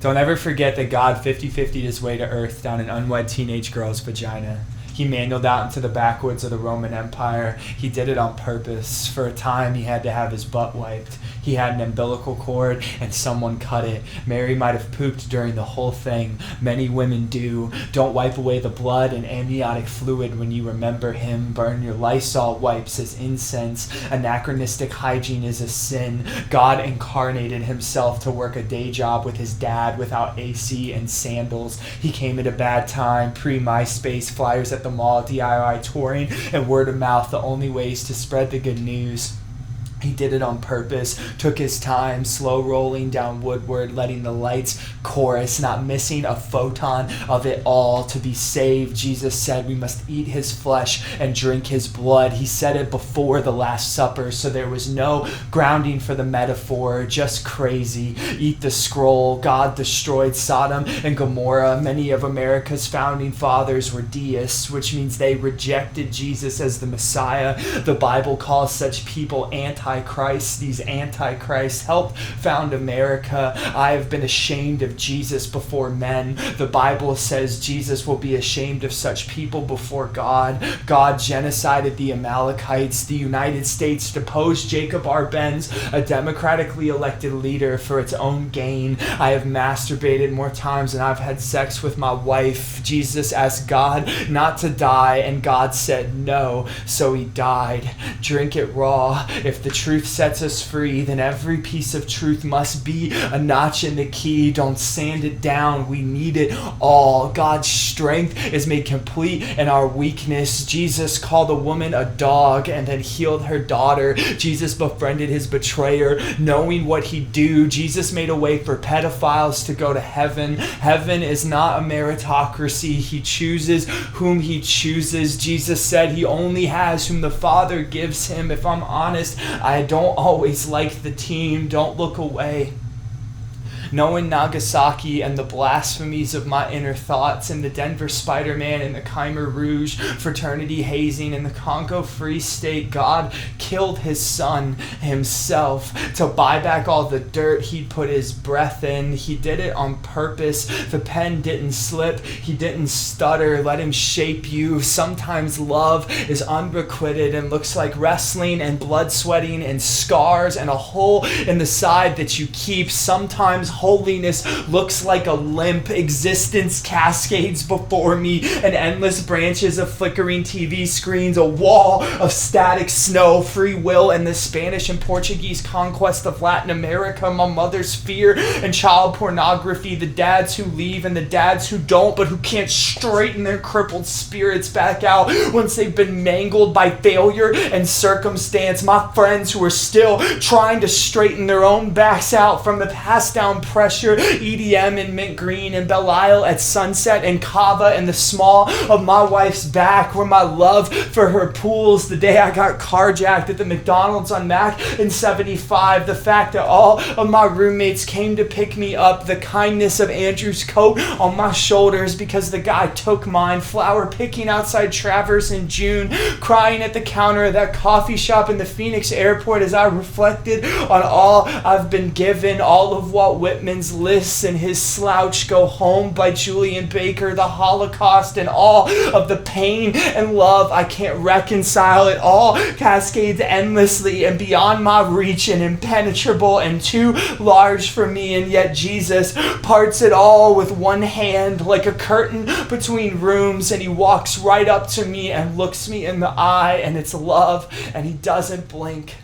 Don't ever forget that God 50-50'd his way to earth down an unwed teenage girl's vagina. He manualed out into the backwoods of the Roman Empire. He did it on purpose. For a time, he had to have his butt wiped. He had an umbilical cord, and someone cut it. Mary might have pooped during the whole thing. Many women do. Don't wipe away the blood and amniotic fluid when you remember him. Burn your Lysol wipes as incense. Anachronistic hygiene is a sin. God incarnated himself to work a day job with his dad without AC and sandals. He came at a bad time. Pre-MySpace, flyers at the mall, DIY touring, and word of mouth, the only ways to spread the good news. He did it on purpose, took his time, slow rolling down Woodward, letting the lights chorus, not missing a photon of it all. To be saved, Jesus said we must eat his flesh and drink his blood. He said it before the Last Supper, so there was no grounding for the metaphor, just crazy. Eat the scroll. God destroyed Sodom and Gomorrah. Many of America's founding fathers were deists, which means they rejected Jesus as the Messiah. The Bible calls such people anti-Christ. These antichrists helped found America. I have been ashamed of Jesus before men. The Bible says Jesus will be ashamed of such people before God. God genocided the Amalekites. The United States deposed Jacob Arbenz, a democratically elected leader, for its own gain. I have masturbated more times than I've had sex with my wife. Jesus asked God not to die, and God said no, so he died. Drink it raw. If the truth sets us free, then every piece of truth must be a notch in the key. Don't sand it down. We need it all. God's strength is made complete in our weakness. Jesus called a woman a dog and then healed her daughter. Jesus befriended his betrayer, knowing what he'd do. Jesus made a way for pedophiles to go to heaven. Heaven is not a meritocracy. He chooses whom he chooses. Jesus said he only has whom the Father gives him. If I'm honest, I don't always like the team. Don't look away. Knowing Nagasaki and the blasphemies of my inner thoughts, and the Denver Spider-Man and the Khmer Rouge fraternity hazing in the Congo Free State, God killed his son himself to buy back all the dirt he'd put his breath in. He did it on purpose. The pen didn't slip. He didn't stutter. Let him shape you. Sometimes love is unrequited and looks like wrestling and blood sweating and scars and a hole in the side that you keep. Sometimes holiness looks like a limp. Existence cascades before me, and endless branches of flickering TV screens, a wall of static snow, free will, and the Spanish and Portuguese conquest of Latin America, my mother's fear and child pornography, the dads who leave and the dads who don't, but who can't straighten their crippled spirits back out once they've been mangled by failure and circumstance, my friends who are still trying to straighten their own backs out from the passed down pressure, EDM in mint green and Belial at sunset and Kava in the small of my wife's back, where my love for her pools the day I got carjacked at the McDonald's on Mac in 75, the fact that all of my roommates came to pick me up, the kindness of Andrew's coat on my shoulders because the guy took mine, flower picking outside Traverse in June, crying at the counter of that coffee shop in the Phoenix airport as I reflected on all I've been given, all of Walt Whitman's lists and his slouch, Go Home by Julian Baker, the Holocaust, and all of the pain and love I can't reconcile. It all cascades endlessly and beyond my reach and impenetrable and too large for me, and yet Jesus parts it all with one hand like a curtain between rooms, and he walks right up to me and looks me in the eye, and it's love, and he doesn't blink.